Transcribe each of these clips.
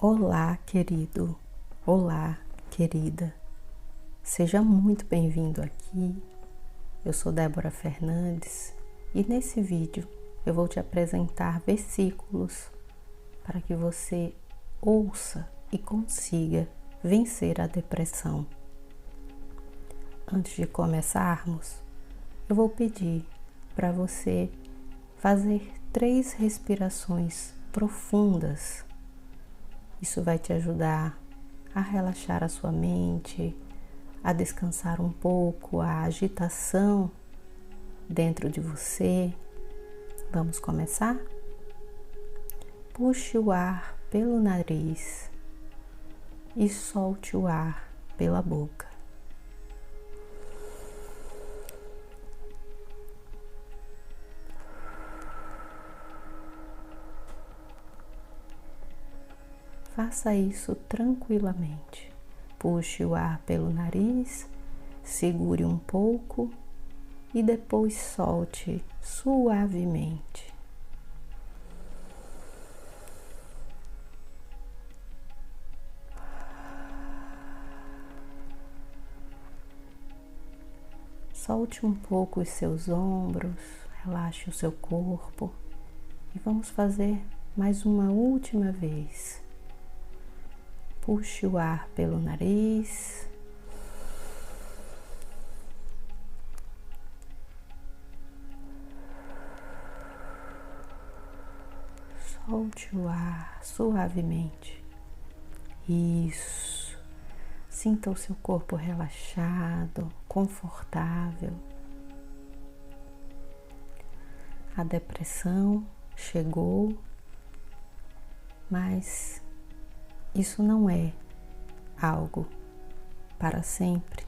Olá, querido. Olá, querida. Seja muito bem-vindo aqui. Eu sou Débora Fernandes e nesse vídeo eu vou te apresentar versículos para que você ouça e consiga vencer a depressão. Antes de começarmos, eu vou pedir para você fazer 3 respirações profundas. Isso vai te ajudar a relaxar a sua mente, a descansar um pouco a agitação dentro de você. Vamos começar? Puxe o ar pelo nariz e solte o ar pela boca. Faça isso tranquilamente. Puxe o ar pelo nariz, segure um pouco e depois solte suavemente. Solte um pouco os seus ombros, relaxe o seu corpo e vamos fazer mais uma última vez. Puxe o ar pelo nariz. Solte o ar suavemente. Isso. Sinta o seu corpo relaxado, confortável. A depressão chegou, mas isso não é algo para sempre,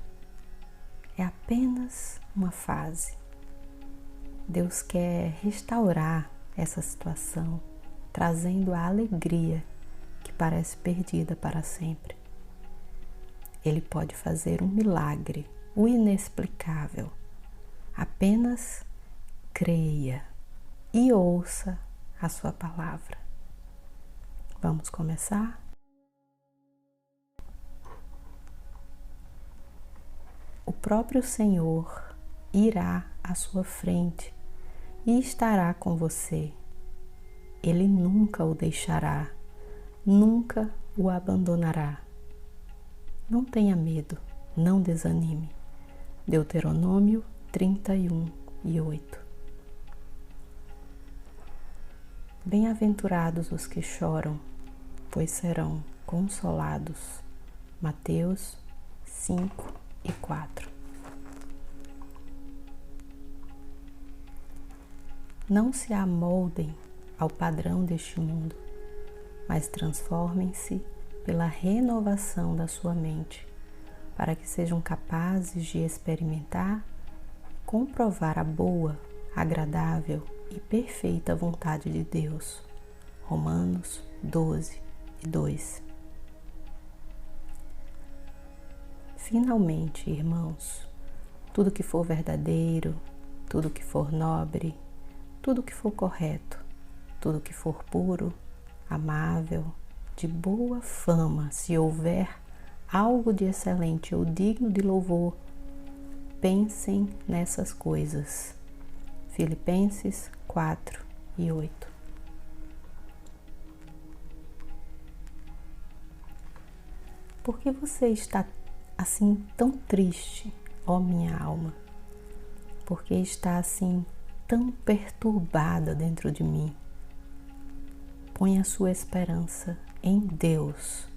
é apenas uma fase. Deus quer restaurar essa situação, trazendo a alegria que parece perdida para sempre. Ele pode fazer um milagre, o inexplicável. Apenas creia e ouça a sua palavra. Vamos começar? O próprio Senhor irá à sua frente e estará com você. Ele nunca o deixará, nunca o abandonará. Não tenha medo, não desanime. Deuteronômio 31:8. Bem-aventurados os que choram, pois serão consolados. Mateus 5:4. Não se amoldem ao padrão deste mundo, mas transformem-se pela renovação da sua mente, para que sejam capazes de experimentar, comprovar a boa, agradável e perfeita vontade de Deus. Romanos 12:2. Finalmente, irmãos, tudo que for verdadeiro, tudo que for nobre, tudo que for correto, tudo que for puro, amável, de boa fama, se houver algo de excelente ou digno de louvor, pensem nessas coisas. Filipenses 4:8. Por que você está assim tão triste, ó minha alma? Por que está assim tão perturbada dentro de mim? Ponha sua esperança em Deus,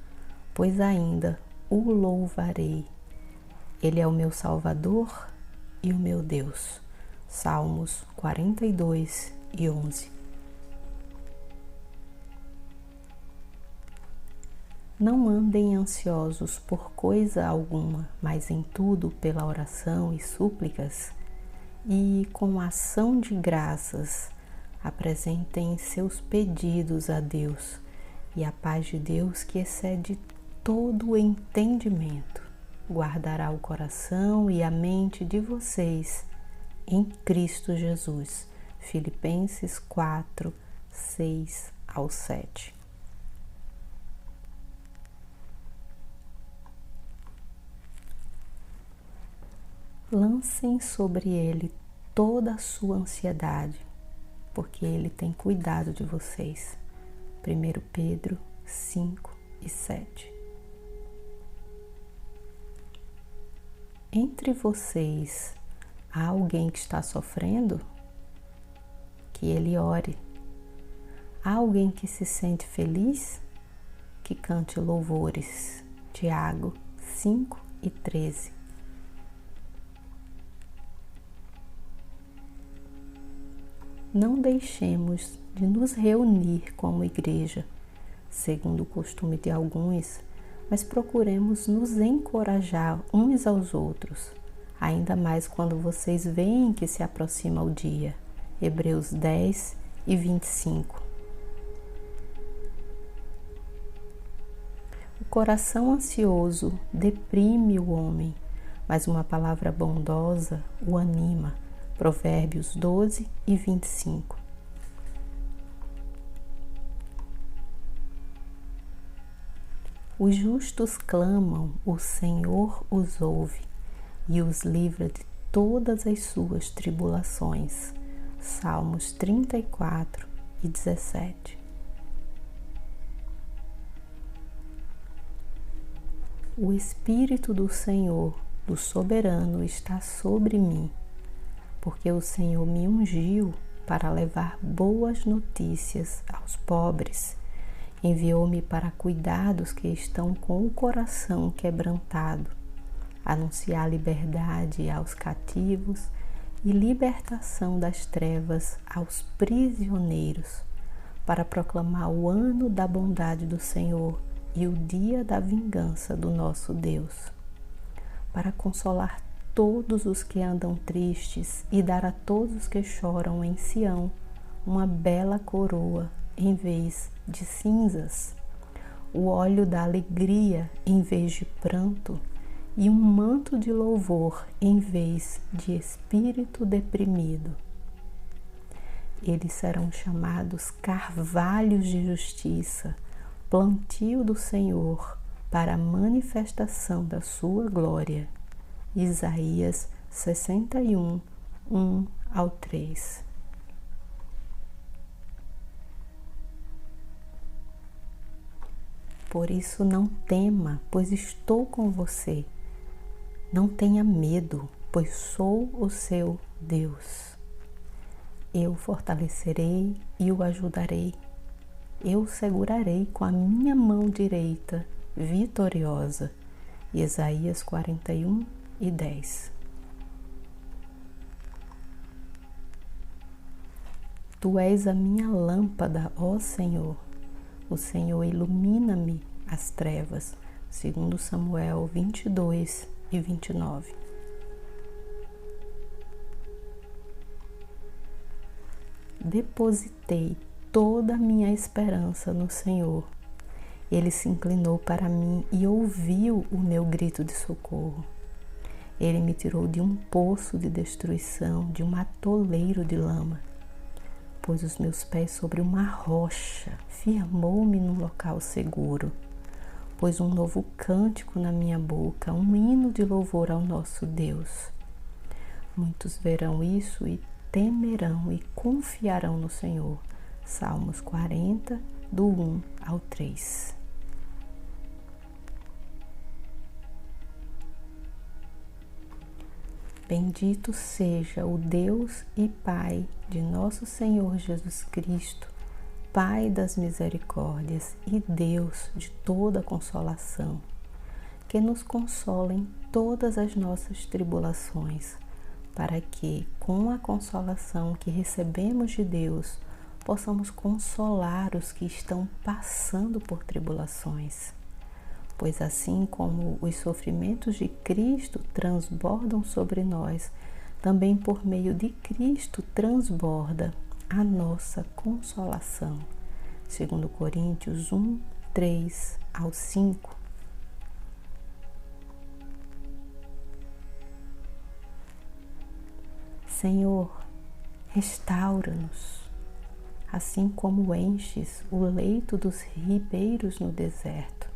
pois ainda o louvarei. Ele é o meu Salvador e o meu Deus. Salmos 42:11. Não andem ansiosos por coisa alguma, mas em tudo pela oração e súplicas e com ação de graças apresentem seus pedidos a Deus, e a paz de Deus, que excede todo o entendimento, guardará o coração e a mente de vocês em Cristo Jesus. Filipenses 4:6-7. Lancem sobre ele toda a sua ansiedade, porque ele tem cuidado de vocês. 1 Pedro 5:7. Entre vocês, há alguém que está sofrendo? Que ele ore. Há alguém que se sente feliz? Que cante louvores. Tiago 5:13. Não deixemos de nos reunir como igreja, segundo o costume de alguns, mas procuremos nos encorajar uns aos outros, ainda mais quando vocês veem que se aproxima o dia. Hebreus 10:25. O coração ansioso deprime o homem, mas uma palavra bondosa o anima. Provérbios 12:25. Os justos clamam, o Senhor os ouve e os livra de todas as suas tribulações. Salmos 34:17. O Espírito do Senhor, do Soberano, está sobre mim, porque o Senhor me ungiu para levar boas notícias aos pobres. Enviou-me para cuidar dos que estão com o coração quebrantado, anunciar liberdade aos cativos e libertação das trevas aos prisioneiros, para proclamar o ano da bondade do Senhor e o dia da vingança do nosso Deus, para consolar todos os que andam tristes e dar a todos os que choram em Sião uma bela coroa em vez de cinzas, o óleo da alegria em vez de pranto e um manto de louvor em vez de espírito deprimido. Eles serão chamados carvalhos de justiça, plantio do Senhor para a manifestação da sua glória. Isaías 61:1-3. Por isso não tema, pois estou com você. Não tenha medo, pois sou o seu Deus. Eu o fortalecerei e o ajudarei. Eu o segurarei com a minha mão direita, vitoriosa. Isaías 41:10. Tu és a minha lâmpada, ó Senhor. O Senhor ilumina-me as trevas. 2 Samuel 22:29. Depositei toda a minha esperança no Senhor. Ele se inclinou para mim e ouviu o meu grito de socorro. Ele me tirou de um poço de destruição, de um atoleiro de lama. Pôs os meus pés sobre uma rocha, firmou-me num local seguro. Pôs um novo cântico na minha boca, um hino de louvor ao nosso Deus. Muitos verão isso e temerão e confiarão no Senhor. Salmos 40, do 1 ao 3. Bendito seja o Deus e Pai de nosso Senhor Jesus Cristo, Pai das misericórdias e Deus de toda consolação, que nos consola em todas as nossas tribulações, para que, com a consolação que recebemos de Deus, possamos consolar os que estão passando por tribulações. Pois assim como os sofrimentos de Cristo transbordam sobre nós, também por meio de Cristo transborda a nossa consolação. 2 Coríntios 1:3-5. Senhor, restaura-nos, assim como enches o leito dos ribeiros no deserto.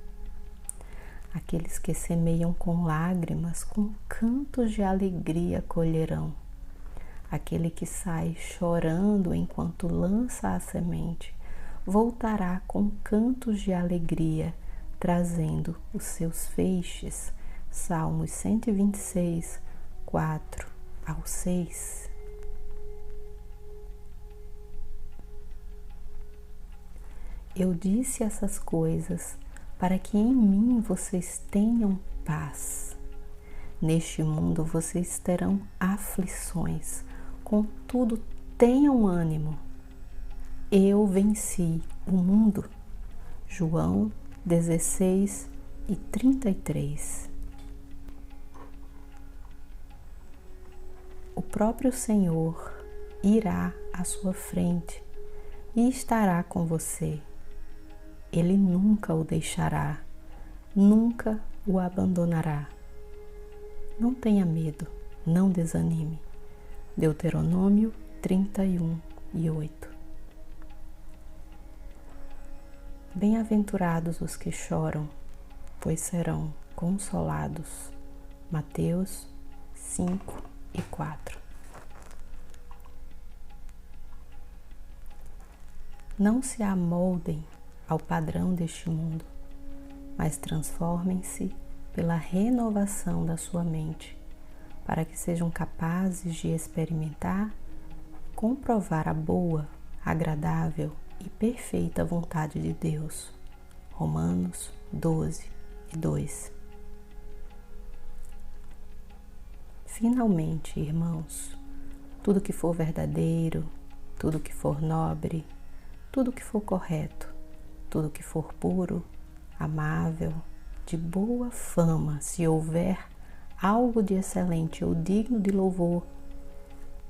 Aqueles que semeiam com lágrimas, com cantos de alegria colherão. Aquele que sai chorando enquanto lança a semente, voltará com cantos de alegria, trazendo os seus feixes. Salmos 126, 4 ao 6. Eu disse essas coisas para que em mim vocês tenham paz. Neste mundo vocês terão aflições, contudo tenham ânimo. Eu venci o mundo. João 16 e 33. O próprio Senhor irá à sua frente e estará com você. Ele nunca o deixará, nunca o abandonará. Não tenha medo, não desanime. Deuteronômio 31 e 8. Bem-aventurados os que choram, pois serão consolados. Mateus 5 e 4. Não se amoldem ao padrão deste mundo, mas transformem-se pela renovação da sua mente, para que sejam capazes de experimentar, comprovar a boa, agradável e perfeita vontade de Deus. Romanos 12 e 2. Finalmente, irmãos, tudo que for verdadeiro, tudo que for nobre, tudo que for correto, tudo que for puro, amável, de boa fama, se houver algo de excelente ou digno de louvor,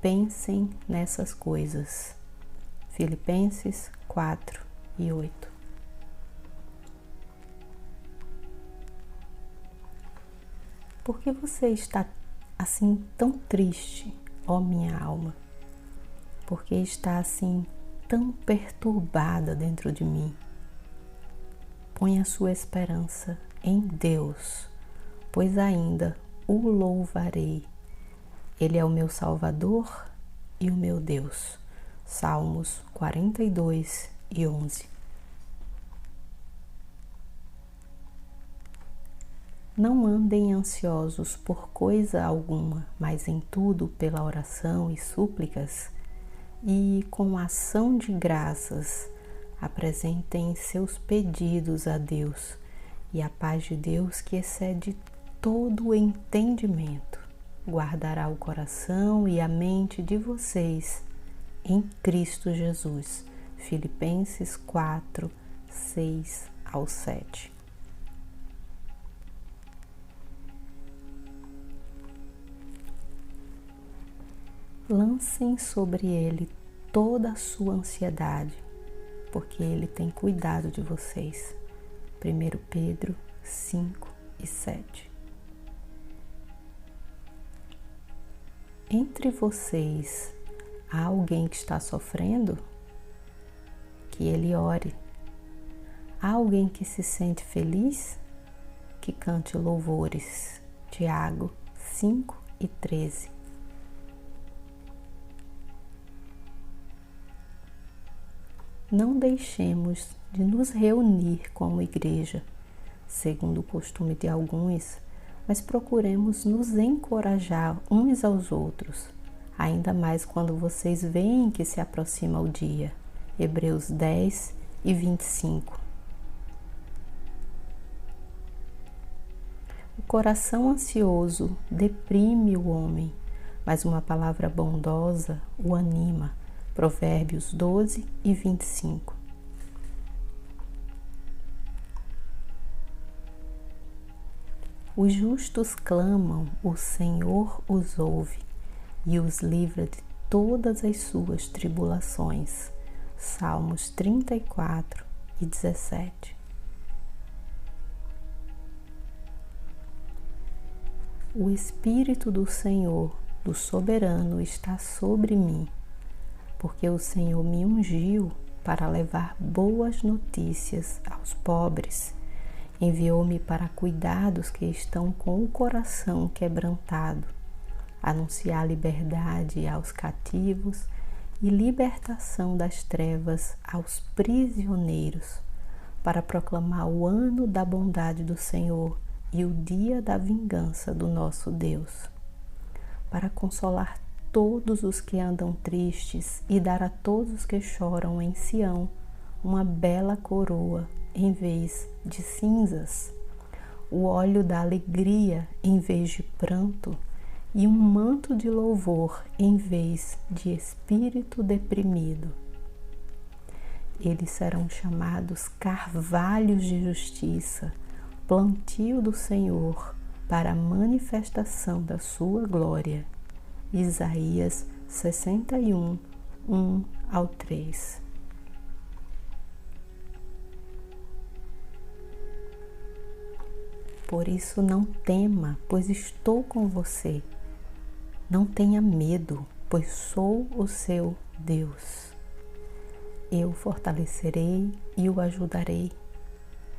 pensem nessas coisas. Filipenses 4 e 8. Por que você está assim tão triste, ó minha alma? Por que está assim tão perturbada dentro de mim? Põe a sua esperança em Deus, pois ainda o louvarei. Ele é o meu Salvador e o meu Deus. Salmos 42 e 11. Não andem ansiosos por coisa alguma, mas em tudo pela oração e súplicas e com ação de graças apresentem seus pedidos a Deus, e a paz de Deus, que excede todo o entendimento, guardará o coração e a mente de vocês em Cristo Jesus. Filipenses 4, 6 ao 7. Lancem sobre Ele toda a sua ansiedade, porque Ele tem cuidado de vocês. 1 Pedro 5 e 7. Entre vocês, há alguém que está sofrendo? Que ele ore. Há alguém que se sente feliz? Que cante louvores. Tiago 5 e 13. Não deixemos de nos reunir como igreja, segundo o costume de alguns, mas procuremos nos encorajar uns aos outros, ainda mais quando vocês veem que se aproxima o dia. Hebreus 10 e 25. O coração ansioso deprime o homem, mas uma palavra bondosa o anima. Provérbios 12 e 25. Os justos clamam, o Senhor os ouve e os livra de todas as suas tribulações. Salmos 34 e 17. O Espírito do Senhor, do Soberano, está sobre mim, porque o Senhor me ungiu para levar boas notícias aos pobres. Enviou-me para cuidar dos que estão com o coração quebrantado, anunciar liberdade aos cativos e libertação das trevas aos prisioneiros, para proclamar o ano da bondade do Senhor e o dia da vingança do nosso Deus, para consolar todos os que andam tristes e dar a todos os que choram em Sião uma bela coroa em vez de cinzas, o óleo da alegria em vez de pranto e um manto de louvor em vez de espírito deprimido. Eles serão chamados carvalhos de justiça, plantio do Senhor para a manifestação da sua glória. Isaías 61, 1-3. Por isso não tema, pois estou com você. Não tenha medo, pois sou o seu Deus. Eu o fortalecerei e o ajudarei.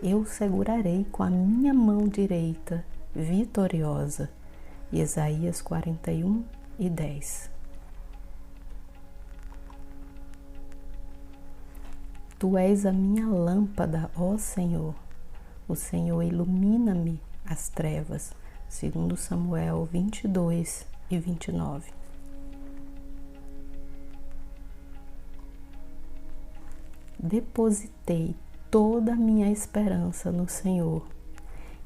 Eu o segurarei com a minha mão direita, vitoriosa. Isaías 41:10. Tu és a minha lâmpada, ó Senhor. O Senhor ilumina-me as trevas. 2 Samuel 22:29. Depositei toda a minha esperança no Senhor.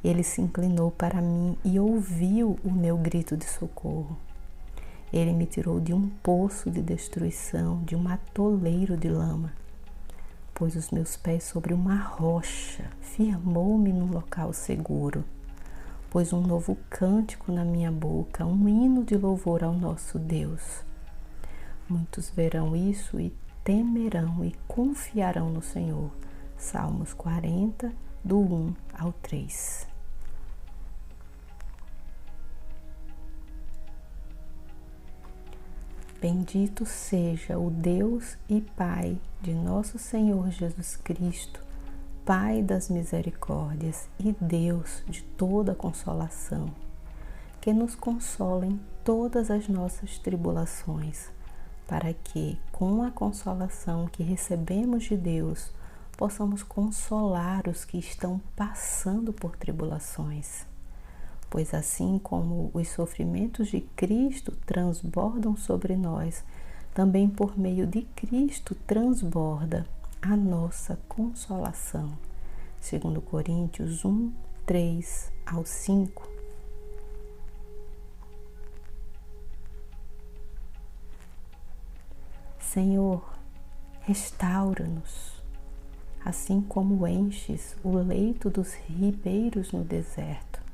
Ele se inclinou para mim e ouviu o meu grito de socorro. Ele me tirou de um poço de destruição, de um atoleiro de lama. Pôs os meus pés sobre uma rocha, firmou-me num local seguro. Pôs um novo cântico na minha boca, um hino de louvor ao nosso Deus. Muitos verão isso e temerão e confiarão no Senhor. Salmos 40, do 1-3. Bendito seja o Deus e Pai de nosso Senhor Jesus Cristo, Pai das misericórdias e Deus de toda consolação, que nos consola em todas as nossas tribulações, para que, com a consolação que recebemos de Deus, possamos consolar os que estão passando por tribulações. Pois assim como os sofrimentos de Cristo transbordam sobre nós, também por meio de Cristo transborda a nossa consolação. 2 Coríntios 1:3-5. Senhor, restaura-nos, assim como enches o leito dos ribeiros no deserto.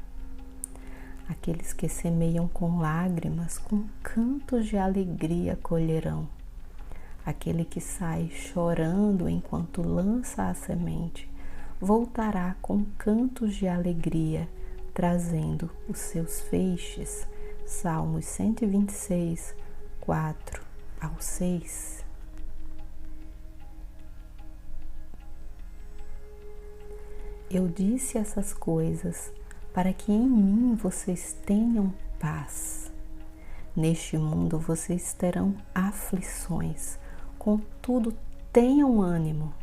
Aqueles que semeiam com lágrimas, com cantos de alegria colherão. Aquele que sai chorando enquanto lança a semente, voltará com cantos de alegria, trazendo os seus feixes. Salmos 126, 4-6. Eu disse essas coisas para que em mim vocês tenham paz. Neste mundo vocês terão aflições, contudo tenham ânimo.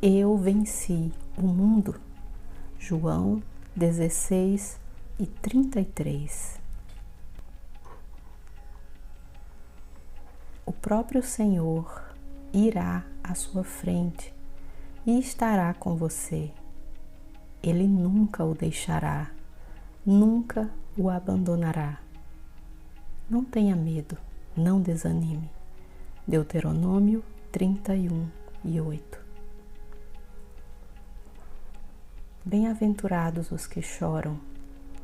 Eu venci o mundo. João 16:33. O próprio Senhor irá à sua frente e estará com você. Ele nunca o deixará, nunca o abandonará. Não tenha medo, não desanime. Deuteronômio 31:8. Bem-aventurados os que choram,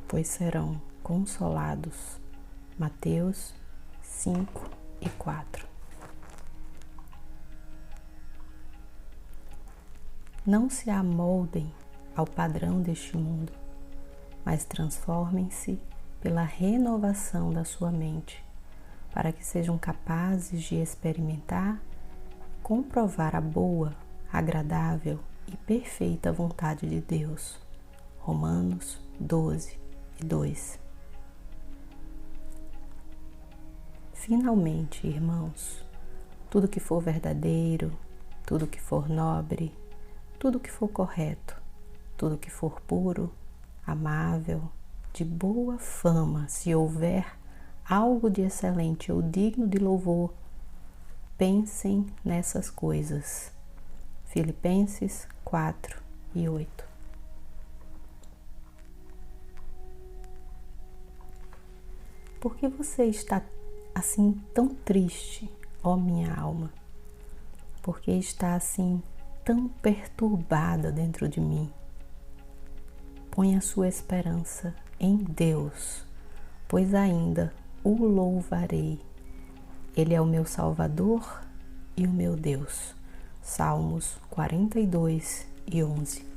pois serão consolados. Mateus 5:4. Não se amoldem ao padrão deste mundo, mas transformem-se pela renovação da sua mente, para que sejam capazes de experimentar, comprovar a boa, agradável e perfeita vontade de Deus. Romanos 12 e 2. Finalmente, irmãos, tudo que for verdadeiro, tudo que for nobre, tudo que for correto, tudo que for puro, amável, de boa fama, se houver algo de excelente ou digno de louvor, pensem nessas coisas. Filipenses 4 e 8. Por que você está assim tão triste, ó minha alma? Por que está assim tão perturbada dentro de mim? Põe a sua esperança em Deus, pois ainda o louvarei. Ele é o meu Salvador e o meu Deus. Salmos 42 e 11.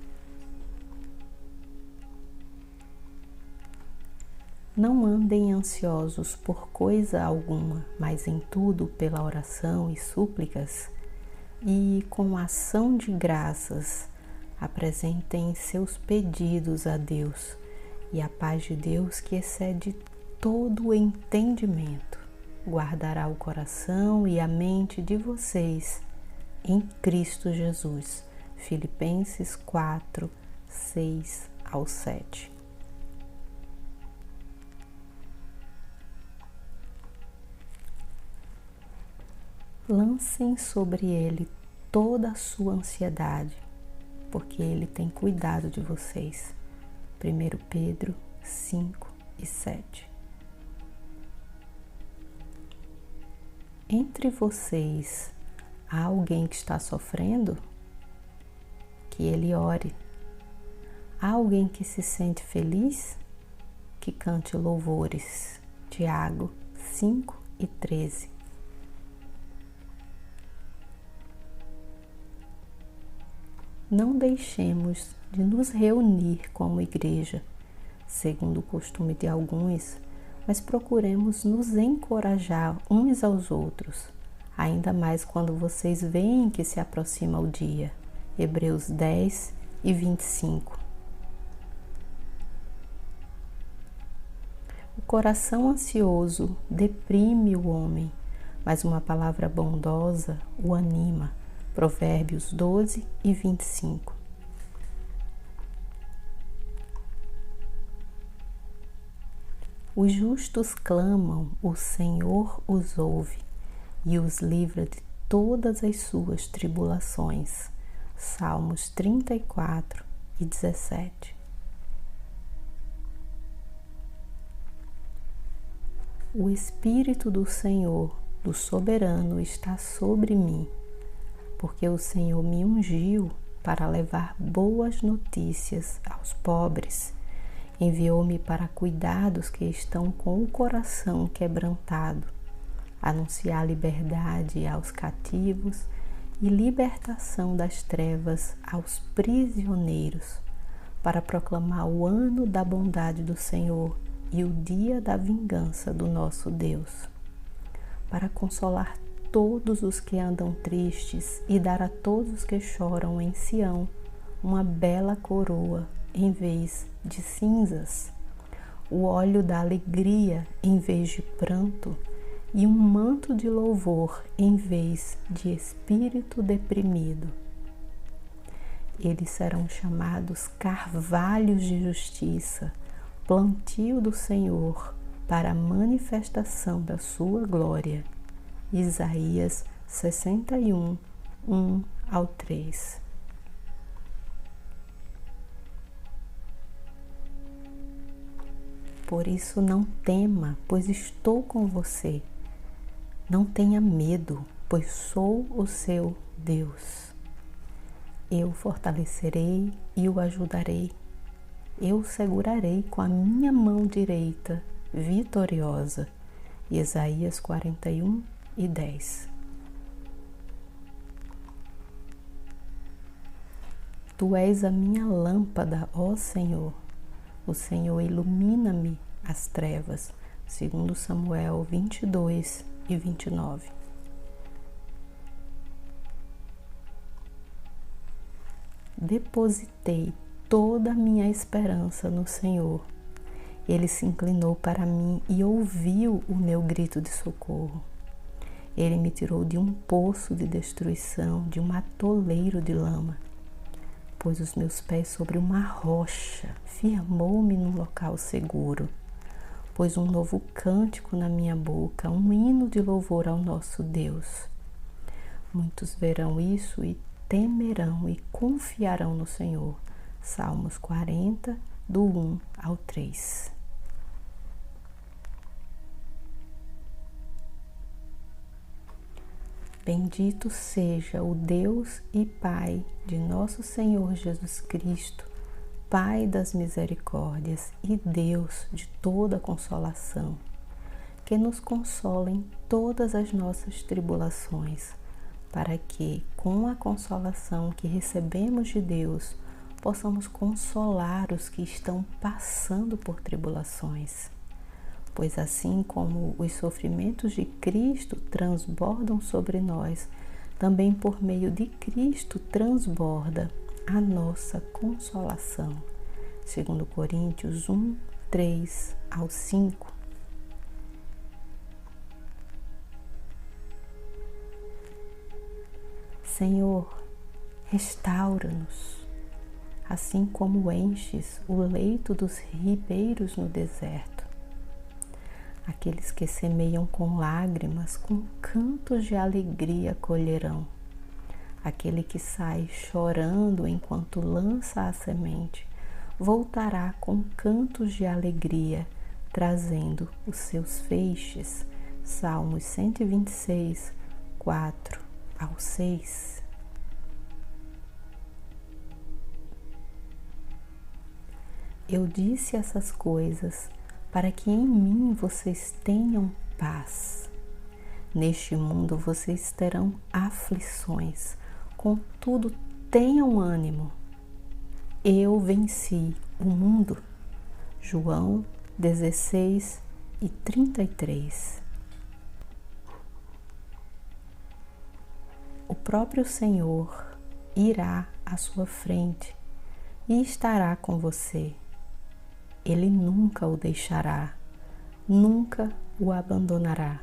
Não andem ansiosos por coisa alguma, mas em tudo pela oração e súplicas e com ação de graças apresentem seus pedidos a Deus, e a paz de Deus, que excede todo o entendimento, guardará o coração e a mente de vocês em Cristo Jesus. Filipenses 4, 6 ao 7. Lancem sobre Ele toda a sua ansiedade, porque Ele tem cuidado de vocês. 1 Pedro 5 e 7. Entre vocês, há alguém que está sofrendo? Que ele ore. Há alguém que se sente feliz? Que cante louvores. Tiago 5 e 13. Não deixemos de nos reunir como igreja, segundo o costume de alguns, mas procuremos nos encorajar uns aos outros, ainda mais quando vocês veem que se aproxima o dia. Hebreus 10 e 25. O coração ansioso deprime o homem, mas uma palavra bondosa o anima. Provérbios 12 e 25. Os justos clamam, o Senhor os ouve e os livra de todas as suas tribulações. Salmos 34 e 17. O Espírito do Senhor, do Soberano, está sobre mim, porque o Senhor me ungiu para levar boas notícias aos pobres. Enviou-me para cuidar dos que estão com o coração quebrantado, anunciar liberdade aos cativos e libertação das trevas aos prisioneiros, para proclamar o ano da bondade do Senhor e o dia da vingança do nosso Deus, para consolar todos os que andam tristes e dar a todos os que choram em Sião uma bela coroa em vez de cinzas, o óleo da alegria em vez de pranto e um manto de louvor em vez de espírito deprimido. Eles serão chamados carvalhos de justiça, plantio do Senhor para a manifestação da sua glória. Isaías 61, 1 ao 3. Por isso não tema, pois estou com você. Não tenha medo, pois sou o seu Deus. Eu o fortalecerei e o ajudarei. Eu o segurarei com a minha mão direita, vitoriosa. Isaías 41 e 10. Tu és a minha lâmpada, ó Senhor. O Senhor ilumina-me as trevas. 2 Samuel 22 e 29. Depositei toda a minha esperança no Senhor. Ele se inclinou para mim e ouviu o meu grito de socorro. Ele me tirou de um poço de destruição, de um atoleiro de lama. Pôs os meus pés sobre uma rocha, firmou-me num local seguro. Pôs um novo cântico na minha boca, um hino de louvor ao nosso Deus. Muitos verão isso e temerão e confiarão no Senhor. Salmos 40, do 1 ao 3. Bendito seja o Deus e Pai de nosso Senhor Jesus Cristo, Pai das misericórdias e Deus de toda consolação, que nos consola em todas as nossas tribulações, para que, com a consolação que recebemos de Deus, possamos consolar os que estão passando por tribulações. Pois assim como os sofrimentos de Cristo transbordam sobre nós, também por meio de Cristo transborda a nossa consolação. 2 Coríntios 1, 3 ao 5. Senhor, restaura-nos, assim como enches o leito dos ribeiros no deserto. Aqueles que semeiam com lágrimas, com cantos de alegria colherão. Aquele que sai chorando enquanto lança a semente, voltará com cantos de alegria, trazendo os seus feixes. Salmos 126, 4 ao 6. Eu disse essas coisas para que em mim vocês tenham paz. Neste mundo vocês terão aflições, contudo tenham ânimo. Eu venci o mundo. João 16 e 33. O próprio Senhor irá à sua frente e estará com você. Ele nunca o deixará, nunca o abandonará.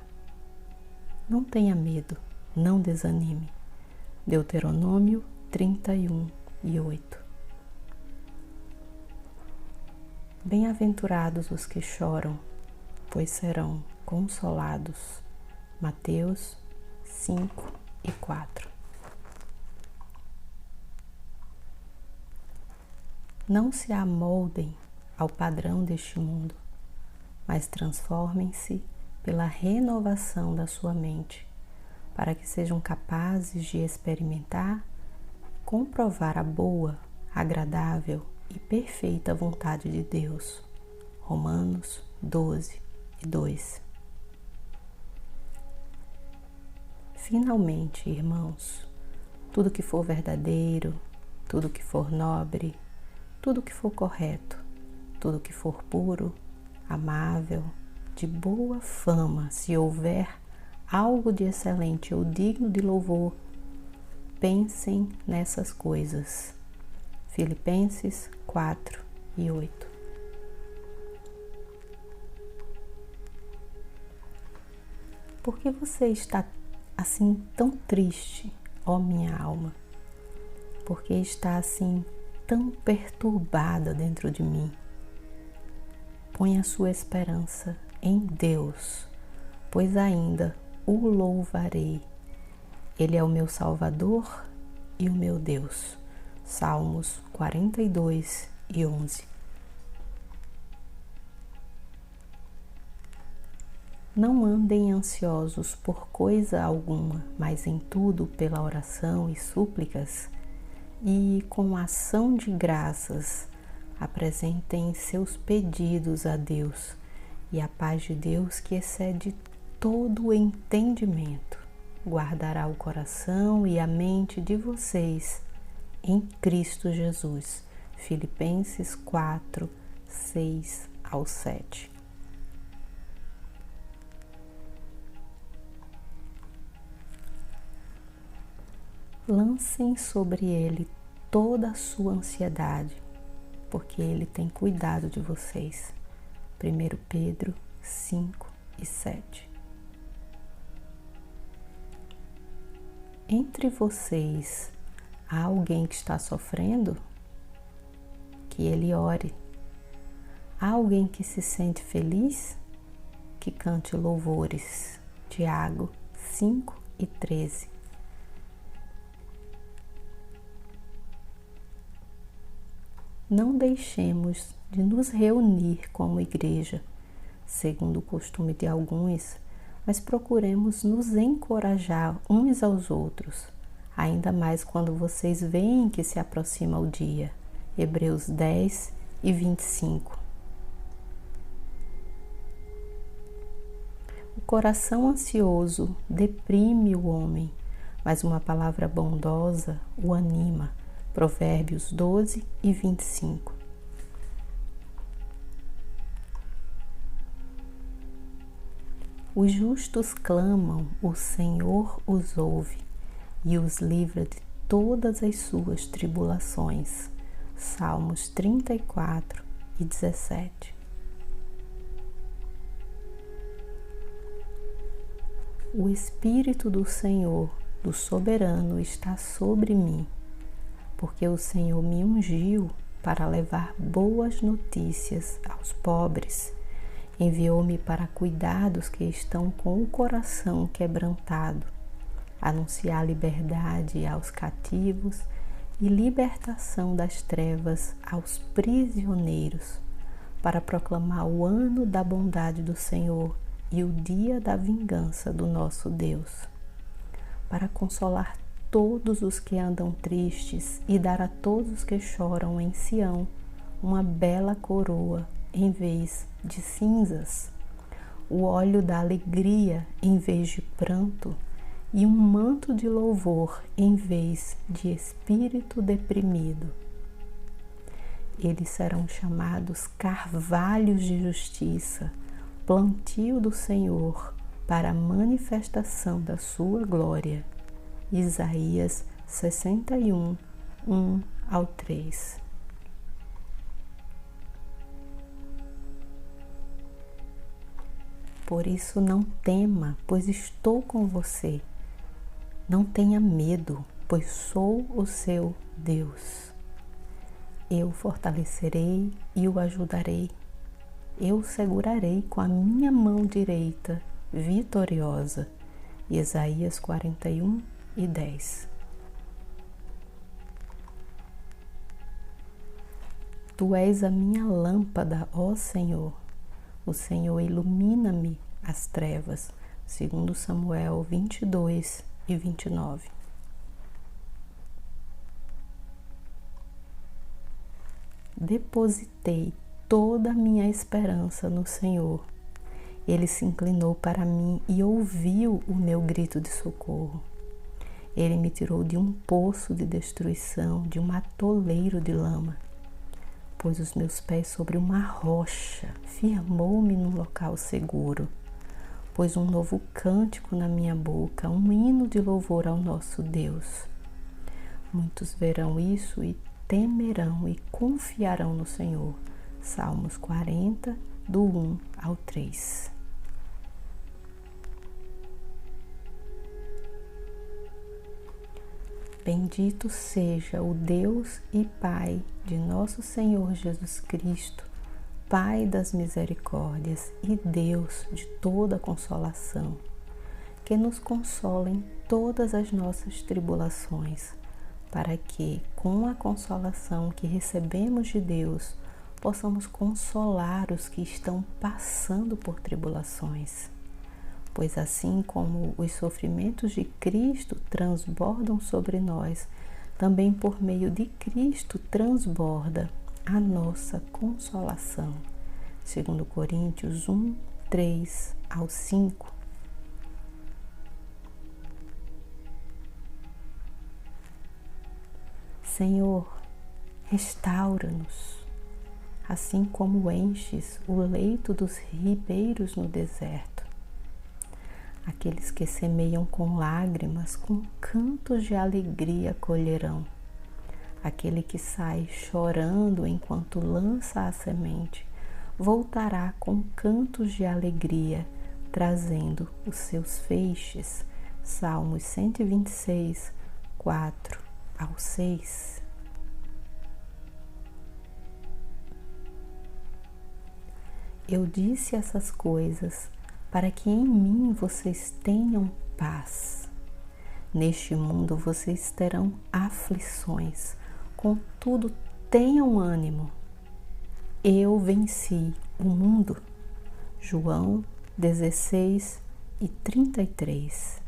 Não tenha medo, não desanime. Deuteronômio 31 e 8. Bem-aventurados os que choram, pois serão consolados. Mateus 5 e 4. Não se amoldem ao padrão deste mundo, mas transformem-se pela renovação da sua mente, para que sejam capazes de experimentar, comprovar a boa, agradável e perfeita vontade de Deus. Romanos 12 e 2. Finalmente, irmãos, tudo que for verdadeiro, tudo que for nobre, tudo que for correto, tudo que for puro, amável, de boa fama, se houver algo de excelente ou digno de louvor, pensem nessas coisas. Filipenses 4 e 8. Por que você está assim tão triste, ó minha alma? Por que está assim tão perturbada dentro de mim? Põe a sua esperança em Deus, pois ainda o louvarei. Ele é o meu Salvador e o meu Deus. Salmos 42 e 11. Não andem ansiosos por coisa alguma, mas em tudo pela oração e súplicas e com ação de graças apresentem seus pedidos a Deus, e a paz de Deus, que excede todo o entendimento, guardará o coração e a mente de vocês em Cristo Jesus. Filipenses 4, 6 ao 7. Lancem sobre ele toda a sua ansiedade, porque Ele tem cuidado de vocês. 1 Pedro 5 e 7. Entre vocês, há alguém que está sofrendo? Que ele ore. Há alguém que se sente feliz? Que cante louvores. Tiago 5 e 13. Não deixemos de nos reunir como igreja, segundo o costume de alguns, mas procuremos nos encorajar uns aos outros, ainda mais quando vocês veem que se aproxima o dia. Hebreus 10 e 25. O coração ansioso deprime o homem, mas uma palavra bondosa o anima. Provérbios 12 e 25. Os justos clamam, o Senhor os ouve e os livra de todas as suas tribulações. Salmos 34 e 17. O Espírito do Senhor, do Soberano, está sobre mim, porque o Senhor me ungiu para levar boas notícias aos pobres. Enviou-me para cuidar dos que estão com o coração quebrantado, anunciar liberdade aos cativos e libertação das trevas aos prisioneiros, para proclamar o ano da bondade do Senhor e o dia da vingança do nosso Deus, para consolar todos os que andam tristes e dar a todos os que choram em Sião uma bela coroa em vez de cinzas, o óleo da alegria em vez de pranto e um manto de louvor em vez de espírito deprimido. Eles serão chamados carvalhos de justiça, plantio do Senhor para a manifestação da sua glória. Isaías 61, 1 ao 3. Por isso não tema, pois estou com você. Não tenha medo, pois sou o seu Deus. Eu o fortalecerei e o ajudarei. Eu o segurarei com a minha mão direita, vitoriosa. Isaías 41 e 10. Tu és a minha lâmpada, ó Senhor. O Senhor ilumina-me as trevas. 2 Samuel 22 e 29. Depositei toda a minha esperança no Senhor. Ele se inclinou para mim e ouviu o meu grito de socorro. Ele me tirou de um poço de destruição, de um atoleiro de lama. Pôs os meus pés sobre uma rocha, firmou-me num local seguro. Pôs um novo cântico na minha boca, um hino de louvor ao nosso Deus. Muitos verão isso e temerão e confiarão no Senhor. Salmos 40, do 1 ao 3. Bendito seja o Deus e Pai de nosso Senhor Jesus Cristo, Pai das misericórdias e Deus de toda consolação, que nos consola em todas as nossas tribulações, para que, com a consolação que recebemos de Deus, possamos consolar os que estão passando por tribulações. Pois assim como os sofrimentos de Cristo transbordam sobre nós, também por meio de Cristo transborda a nossa consolação. 2 Coríntios 1, 3 ao 5. Senhor, restaura-nos, assim como enches o leito dos ribeiros no deserto. Aqueles que semeiam com lágrimas, com cantos de alegria colherão. Aquele que sai chorando enquanto lança a semente, voltará com cantos de alegria, trazendo os seus feixes. Salmos 126, 4 ao 6. Eu disse essas coisas para que em mim vocês tenham paz. Neste mundo vocês terão aflições, contudo tenham ânimo. Eu venci o mundo. João 16 e 33.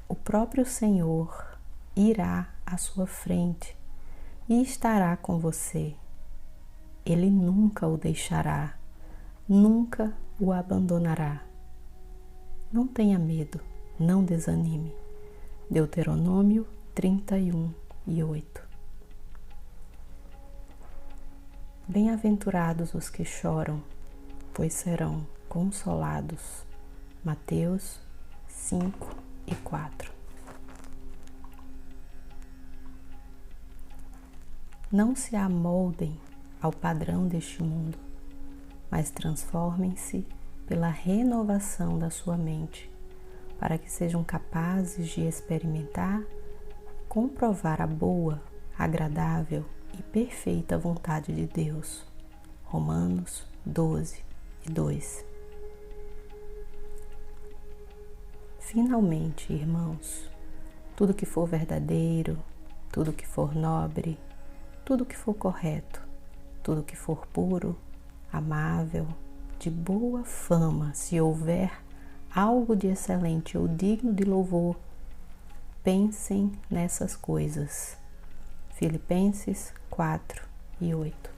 O próprio Senhor irá à sua frente e estará com você. Ele nunca o deixará, nunca o abandonará. Não tenha medo, não desanime. Deuteronômio 31:8. Bem-aventurados os que choram, pois serão consolados. Mateus 5:4. Não se amoldem ao padrão deste mundo, mas transformem-se pela renovação da sua mente, para que sejam capazes de experimentar, comprovar a boa, agradável e perfeita vontade de Deus. Romanos 12:2. Finalmente, irmãos, tudo que for verdadeiro, tudo que for nobre, tudo que for correto, tudo que for puro, amável, de boa fama, se houver algo de excelente ou digno de louvor, pensem nessas coisas. Filipenses 4:8.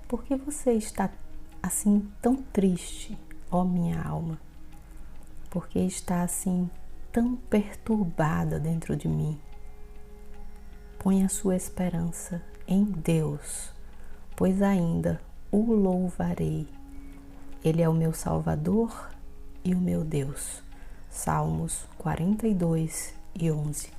Por que você está assim tão triste, ó minha alma? Por que está assim tão perturbada dentro de mim? Põe a sua esperança em Deus, pois ainda o louvarei. Ele é o meu Salvador e o meu Deus. Salmos 42:11.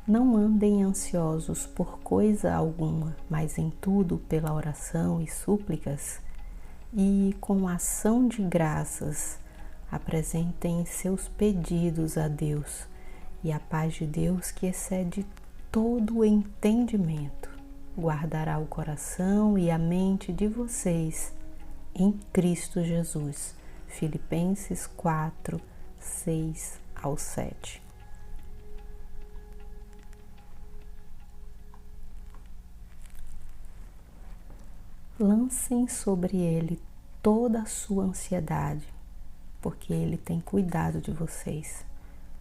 Não andem ansiosos por coisa alguma, mas em tudo pela oração e súplicas e com ação de graças apresentem seus pedidos a Deus, e a paz de Deus, que excede todo o entendimento, guardará o coração e a mente de vocês em Cristo Jesus. Filipenses 4:6-7. Lancem sobre Ele toda a sua ansiedade, porque Ele tem cuidado de vocês.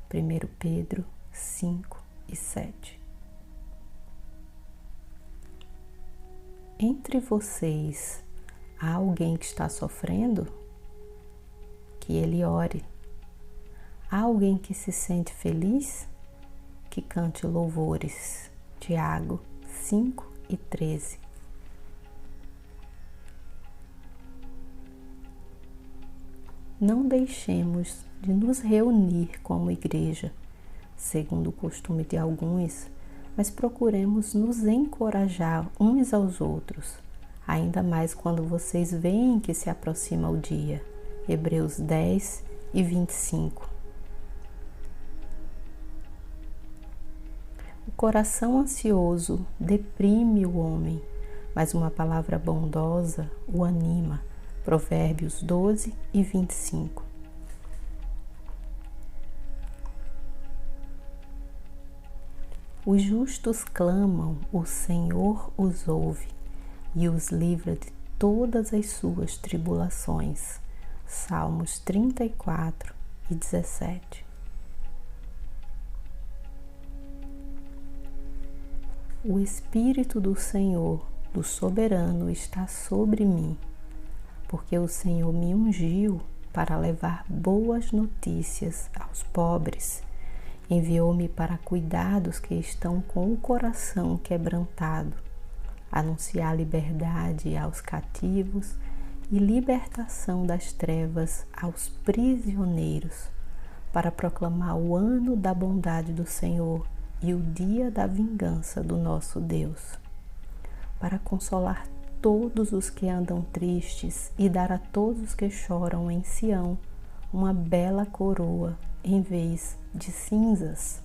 1 Pedro 5:7. Entre vocês, há alguém que está sofrendo? Que ele ore. Há alguém que se sente feliz? Que cante louvores. Tiago 5:13. Não deixemos de nos reunir como igreja, segundo o costume de alguns, mas procuremos nos encorajar uns aos outros, ainda mais quando vocês veem que se aproxima o dia. Hebreus 10:25. O coração ansioso deprime o homem, mas uma palavra bondosa o anima. Provérbios 12:25. Os justos clamam, o Senhor os ouve e os livra de todas as suas tribulações. Salmos 34:17. O Espírito do Senhor, do Soberano, está sobre mim, porque o Senhor me ungiu para levar boas notícias aos pobres. Enviou-me para cuidar dos que estão com o coração quebrantado, anunciar liberdade aos cativos e libertação das trevas aos prisioneiros, para proclamar o ano da bondade do Senhor e o dia da vingança do nosso Deus, para consolar todos os que andam tristes e dar a todos os que choram em Sião uma bela coroa em vez de cinzas,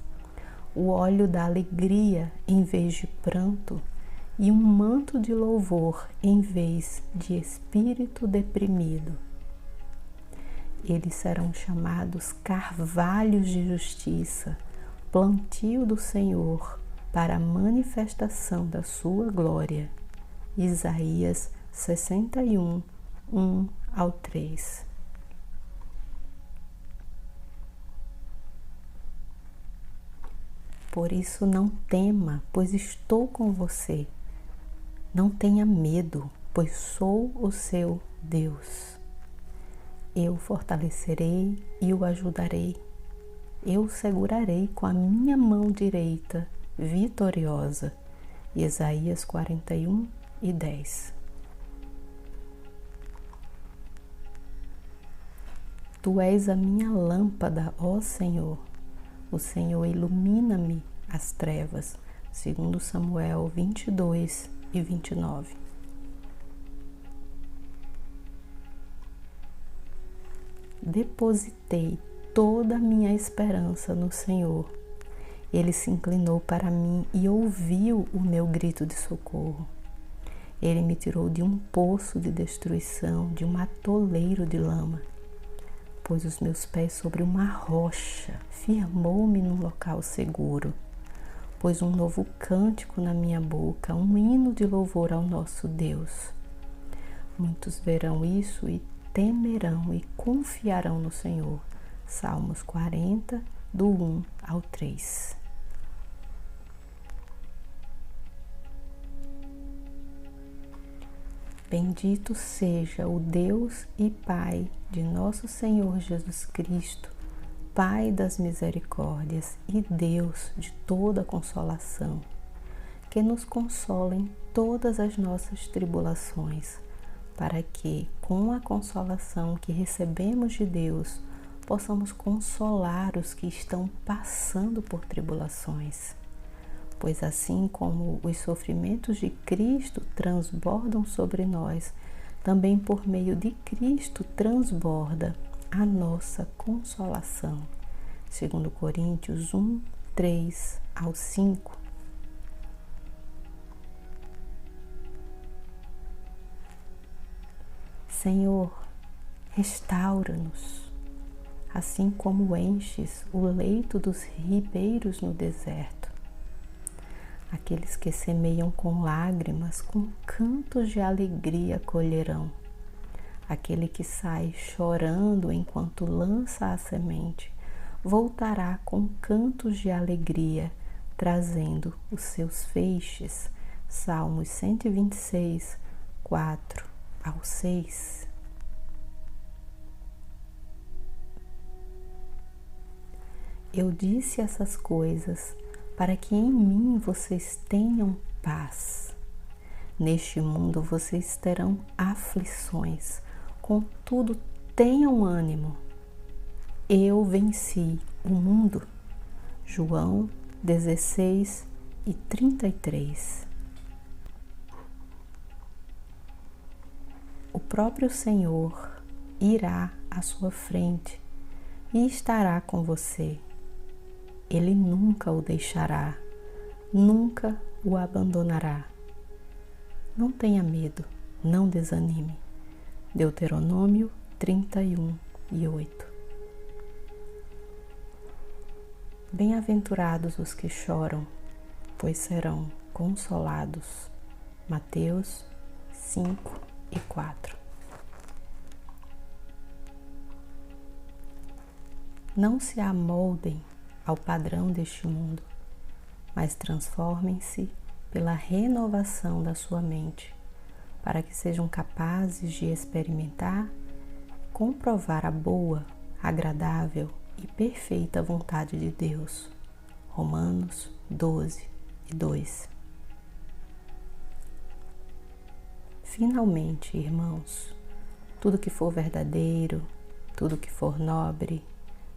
o óleo da alegria em vez de pranto e um manto de louvor em vez de espírito deprimido. Eles serão chamados carvalhos de justiça, plantio do Senhor para a manifestação da sua glória. Isaías 61, 1-3. Por isso não tema, pois estou com você. Não tenha medo, pois sou o seu Deus. Eu o fortalecerei e o ajudarei. Eu o segurarei com a minha mão direita, vitoriosa. Isaías 41:10. Tu és a minha lâmpada, ó Senhor. O Senhor ilumina-me as trevas. 2 Samuel 22:29. Depositei toda a minha esperança no Senhor. Ele se inclinou para mim e ouviu o meu grito de socorro. Ele me tirou de um poço de destruição, de um atoleiro de lama. Pôs os meus pés sobre uma rocha, firmou-me num local seguro. Pôs um novo cântico na minha boca, um hino de louvor ao nosso Deus. Muitos verão isso e temerão e confiarão no Senhor. Salmos 40, do 1-3. Bendito seja o Deus e Pai de nosso Senhor Jesus Cristo, Pai das misericórdias e Deus de toda consolação, que nos consola em todas as nossas tribulações, para que, com a consolação que recebemos de Deus, possamos consolar os que estão passando por tribulações. Pois assim como os sofrimentos de Cristo transbordam sobre nós, também por meio de Cristo transborda a nossa consolação. 2 Coríntios 1:3-5. Senhor, restaura-nos, assim como enches o leito dos ribeiros no deserto. Aqueles que semeiam com lágrimas, com cantos de alegria colherão. Aquele que sai chorando enquanto lança a semente, voltará com cantos de alegria, trazendo os seus feixes. Salmos 126, 4-6. Eu disse essas coisas para que em mim vocês tenham paz. Neste mundo vocês terão aflições, contudo tenham ânimo. Eu venci o mundo. João 16:33. O próprio Senhor irá à sua frente e estará com você. Ele nunca o deixará, nunca o abandonará. Não tenha medo, não desanime. Deuteronômio 31:8. Bem-aventurados os que choram, pois serão consolados. Mateus 5:4. Não se amoldem ao padrão deste mundo, mas transformem-se pela renovação da sua mente, para que sejam capazes de experimentar, comprovar a boa, agradável e perfeita vontade de Deus. Romanos 12:2. finalmente, irmãos, tudo que for verdadeiro, tudo que for nobre,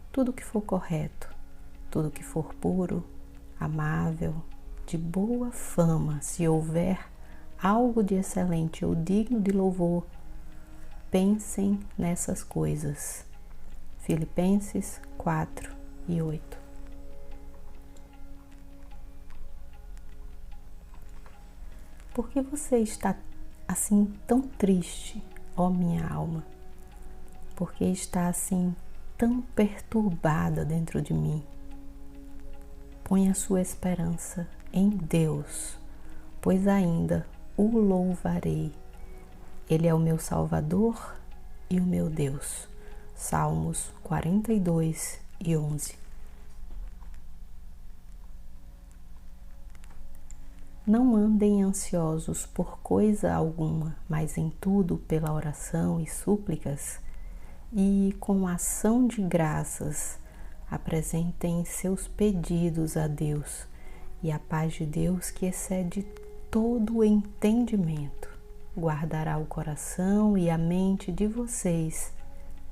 tudo que for correto, tudo que for puro, amável, de boa fama, se houver algo de excelente ou digno de louvor, pensem nessas coisas. Filipenses 4:8. Por que você está assim tão triste, ó minha alma? Por que está assim tão perturbada dentro de mim? Põe a sua esperança em Deus, pois ainda o louvarei. Ele é o meu Salvador e o meu Deus. Salmos 42:11. Não andem ansiosos por coisa alguma, mas em tudo pela oração e súplicas e com ação de graças apresentem seus pedidos a Deus, e a paz de Deus, que excede todo o entendimento, guardará o coração e a mente de vocês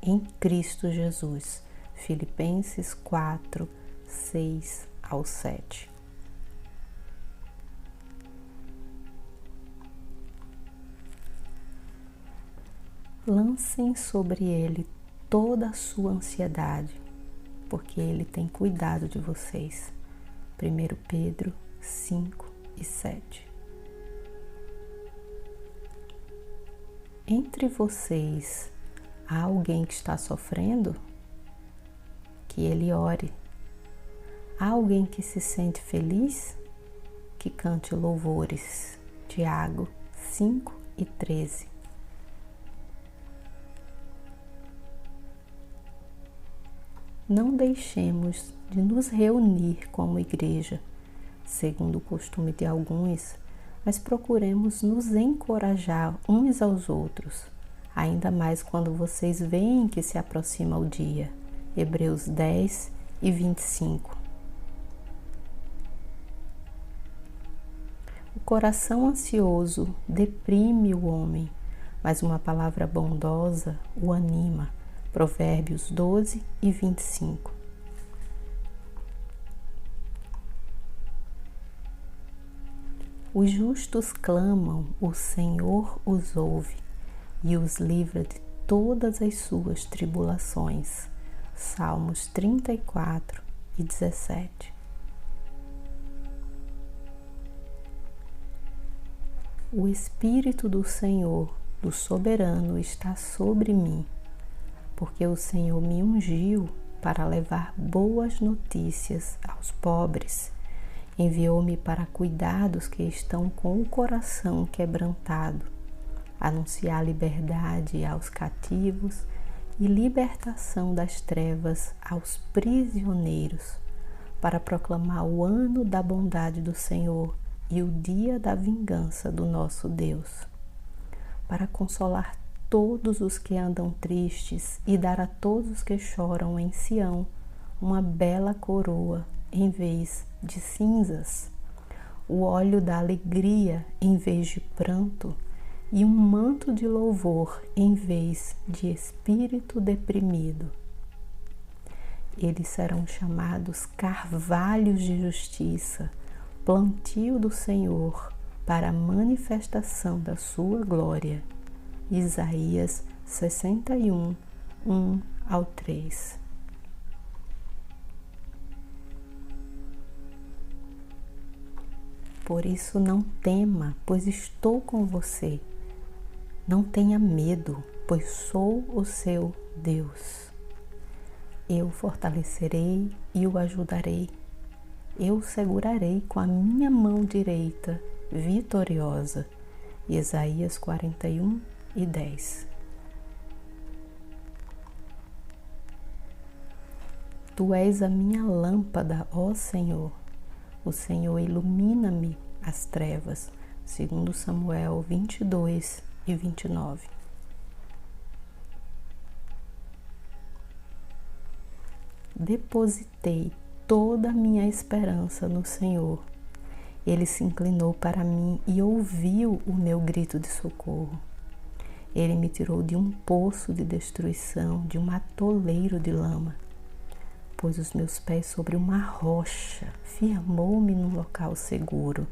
em Cristo Jesus. Filipenses 4:6-7. Lancem sobre ele toda a sua ansiedade, porque ele tem cuidado de vocês. 1 Pedro 5:7. Entre vocês, há alguém que está sofrendo? Que ele ore. Há alguém que se sente feliz? Que cante louvores. Tiago 5:13. Não deixemos de nos reunir como igreja, segundo o costume de alguns, mas procuremos nos encorajar uns aos outros, ainda mais quando vocês veem que se aproxima o dia. Hebreus 10:25. O coração ansioso deprime o homem, mas uma palavra bondosa o anima. Provérbios 12:25. Os justos clamam, o Senhor os ouve e os livra de todas as suas tribulações. Salmos 34:17. O Espírito do Senhor, do Soberano, está sobre mim, porque o Senhor me ungiu para levar boas notícias aos pobres. Enviou-me para cuidar dos que estão com o coração quebrantado, anunciar liberdade aos cativos e libertação das trevas aos prisioneiros, para proclamar o ano da bondade do Senhor e o dia da vingança do nosso Deus, para consolar todos os que andam tristes e dar a todos os que choram em Sião uma bela coroa em vez de cinzas, o óleo da alegria em vez de pranto e um manto de louvor em vez de espírito deprimido. Eles serão chamados carvalhos de justiça, plantio do Senhor para a manifestação da sua glória. Isaías 61:1-3. Por isso não tema, pois estou com você. Não tenha medo, pois sou o seu Deus. Eu o fortalecerei e o ajudarei. Eu o segurarei com a minha mão direita, vitoriosa. Isaías 41:10. Tu és a minha lâmpada, ó Senhor. O Senhor ilumina-me as trevas. 2 Samuel 22:29. Depositei toda a minha esperança no Senhor Ele se inclinou para mim e ouviu o meu grito de socorro. Ele me tirou de um poço de destruição, de um atoleiro de lama. Pôs os meus pés sobre uma rocha, firmou-me num local seguro.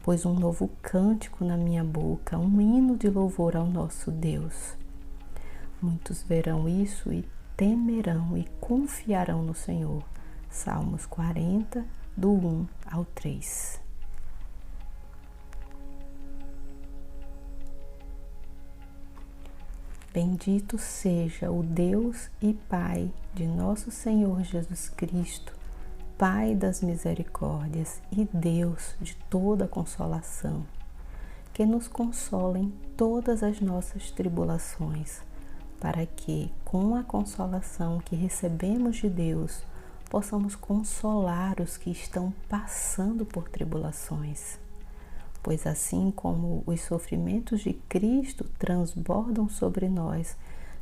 Pôs um novo cântico na minha boca, um hino de louvor ao nosso Deus. Muitos verão isso e temerão e confiarão no Senhor. Salmos 40, do 1 ao 3. Bendito seja o Deus e Pai de nosso Senhor Jesus Cristo, Pai das misericórdias e Deus de toda consolação, que nos consola em todas as nossas tribulações, para que, com a consolação que recebemos de Deus, possamos consolar os que estão passando por tribulações. Pois assim como os sofrimentos de Cristo transbordam sobre nós,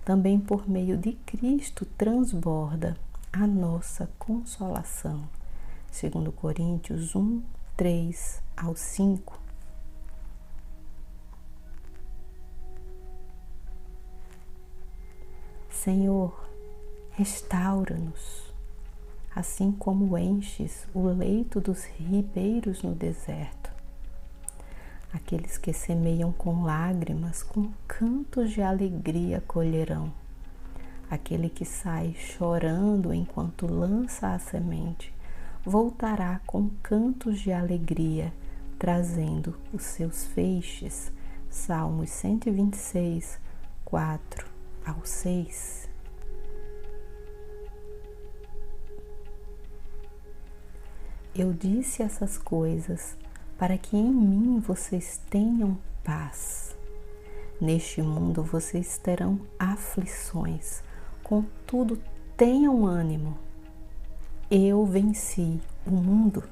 também por meio de Cristo transborda a nossa consolação. 2 Coríntios 1, 3 ao 5. Senhor, restaura-nos, assim como enches o leito dos ribeiros no deserto. Aqueles que semeiam com lágrimas, com cantos de alegria colherão. Aquele que sai chorando enquanto lança a semente, voltará com cantos de alegria, trazendo os seus feixes. Salmos 126, 4 ao 6. Eu disse essas coisas para que em mim vocês tenham paz. Neste mundo vocês terão aflições, contudo tenham ânimo. Eu venci o mundo.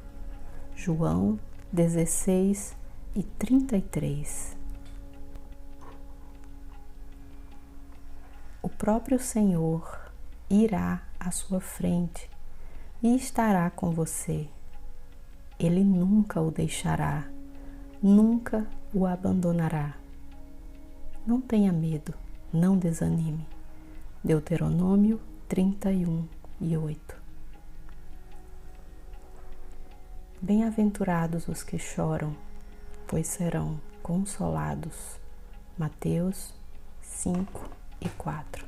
João 16 e 33. O próprio Senhor irá à sua frente e estará com você. Ele nunca o deixará, nunca o abandonará. Não tenha medo, não desanime. Deuteronômio 31 e 8. Bem-aventurados os que choram, pois serão consolados. Mateus 5 e 4.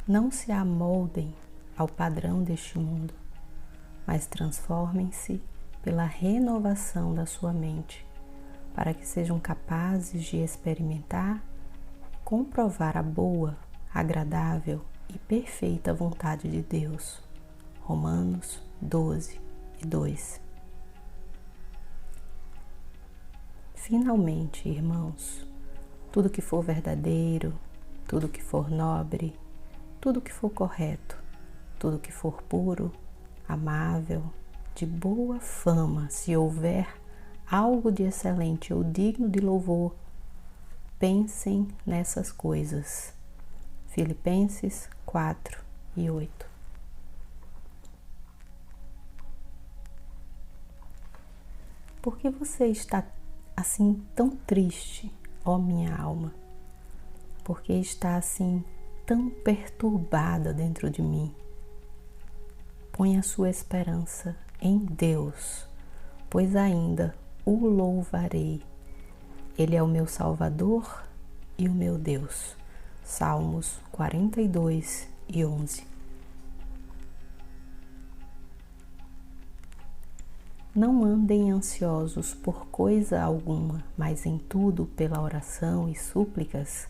Não se amoldem ao padrão deste mundo, mas transformem-se pela renovação da sua mente, para que sejam capazes de experimentar e comprovar a boa, agradável e perfeita vontade de Deus. Romanos 12 e 2. Finalmente, irmãos, tudo que for verdadeiro, tudo que for nobre, tudo que for correto, tudo que for puro, amável, de boa fama, se houver algo de excelente ou digno de louvor, pensem nessas coisas. Filipenses 4 e 8. Por que você está assim tão triste, ó minha alma? Por que está assim tão perturbada dentro de mim? Põe a sua esperança em Deus, pois ainda o louvarei. Ele é o meu Salvador e o meu Deus. Salmos 42 e 11. Não andem ansiosos por coisa alguma, mas em tudo pela oração e súplicas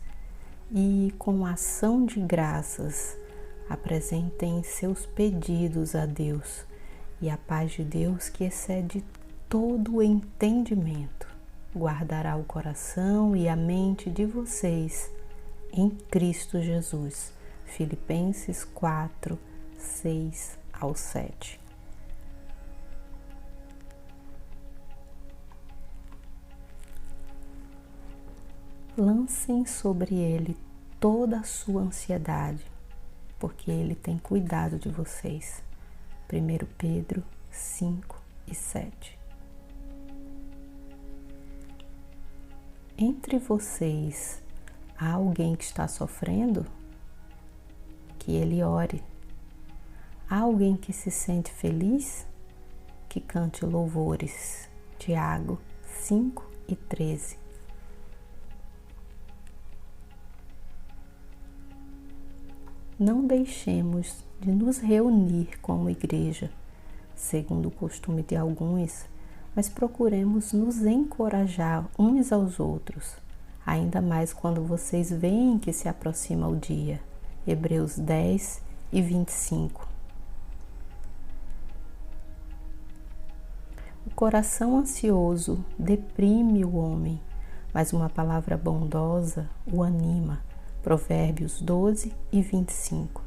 e com ação de graças apresentem seus pedidos a Deus, e a paz de Deus, que excede todo o entendimento, guardará o coração e a mente de vocês em Cristo Jesus. Filipenses 4, 6 ao 7. Lancem sobre ele toda a sua ansiedade, porque ele tem cuidado de vocês. 1 Pedro 5 e 7. Entre vocês, há alguém que está sofrendo? Que ele ore. Há alguém que se sente feliz? Que cante louvores. Tiago 5 e 13. Não deixemos de nos reunir como igreja, segundo o costume de alguns, mas procuremos nos encorajar uns aos outros, ainda mais quando vocês veem que se aproxima o dia. Hebreus 10 e 25. O coração ansioso deprime o homem, mas uma palavra bondosa o anima. Provérbios 12 e 25.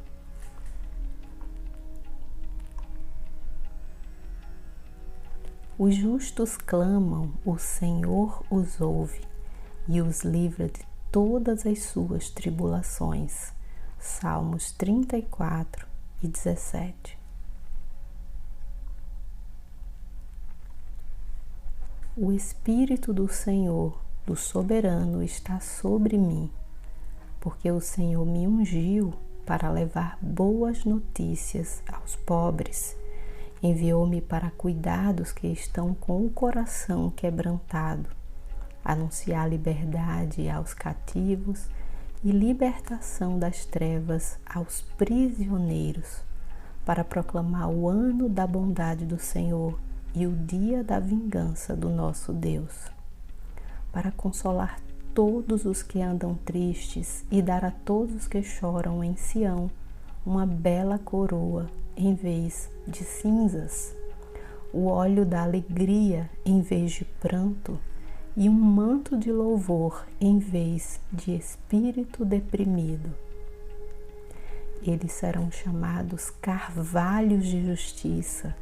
Os justos clamam, o Senhor os ouve e os livra de todas as suas tribulações. Salmos 34 e 17. O Espírito do Senhor, do Soberano, está sobre mim, porque o Senhor me ungiu para levar boas notícias aos pobres. Enviou-me para cuidar dos que estão com o coração quebrantado, anunciar liberdade aos cativos e libertação das trevas aos prisioneiros, para proclamar o ano da bondade do Senhor e o dia da vingança do nosso Deus, para consolar todos os que andam tristes e dar a todos os que choram em Sião uma bela coroa em vez de cinzas, o óleo da alegria em vez de pranto e um manto de louvor em vez de espírito deprimido. Eles serão chamados carvalhos de justiça,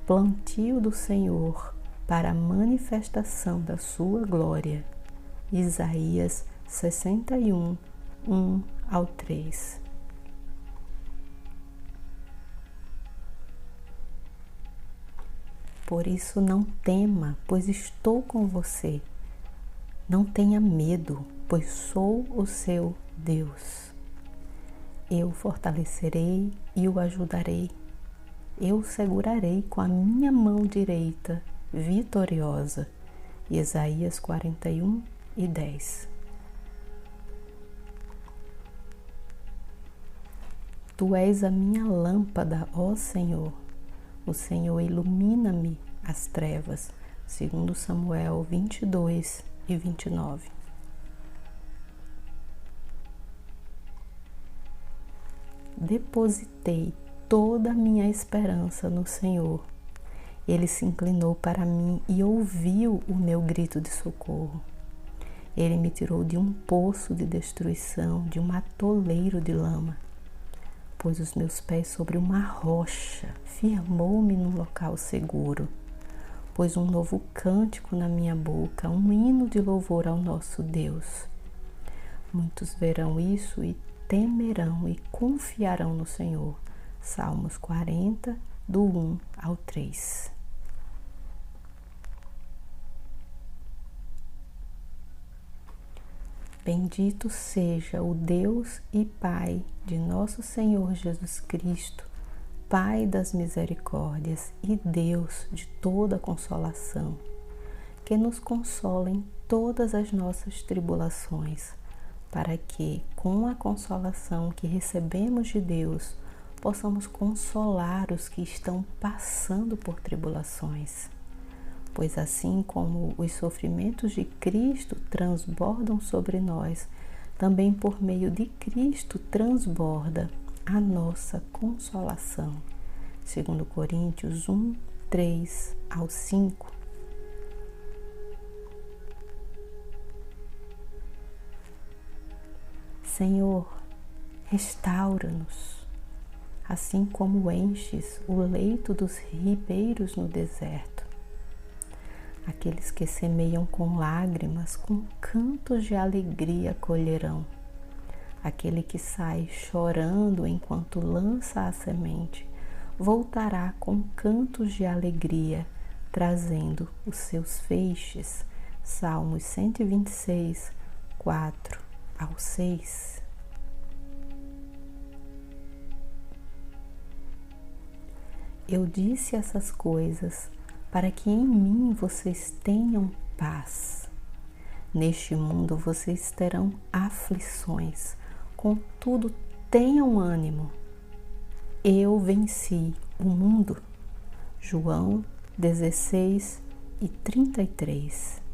plantio do Senhor para a manifestação da sua glória. Isaías 61, 1 ao 3. Por isso não tema, pois estou com você. Não tenha medo, pois sou o seu Deus. Eu o fortalecerei e o ajudarei. Eu o segurarei com a minha mão direita, vitoriosa. Isaías 41 e 10. Tu és a minha lâmpada, ó Senhor. O Senhor ilumina-me as trevas. 2 Samuel 22 e 29. Depositei toda a minha esperança no Senhor. Ele se inclinou para mim e ouviu o meu grito de socorro. Ele me tirou de um poço de destruição, de um atoleiro de lama. Pôs os meus pés sobre uma rocha, firmou-me num local seguro. Pôs um novo cântico na minha boca, um hino de louvor ao nosso Deus. Muitos verão isso e temerão e confiarão no Senhor. Salmos 40, do 1 ao 3. Bendito seja o Deus e Pai de nosso Senhor Jesus Cristo, Pai das misericórdias e Deus de toda consolação, que nos consola em todas as nossas tribulações, para que, com a consolação que recebemos de Deus, possamos consolar os que estão passando por tribulações. Pois assim como os sofrimentos de Cristo transbordam sobre nós, também por meio de Cristo transborda a nossa consolação. 2 Coríntios 1, 3 ao 5. Senhor, restaura-nos, assim como enches o leito dos ribeiros no deserto. Aqueles que semeiam com lágrimas, com cantos de alegria colherão. Aquele que sai chorando enquanto lança a semente, voltará com cantos de alegria, trazendo os seus feixes. Salmos 126, 4 ao 6. Eu disse essas coisas para que em mim vocês tenham paz. Neste mundo vocês terão aflições, contudo tenham ânimo. Eu venci o mundo. João 16 e 33.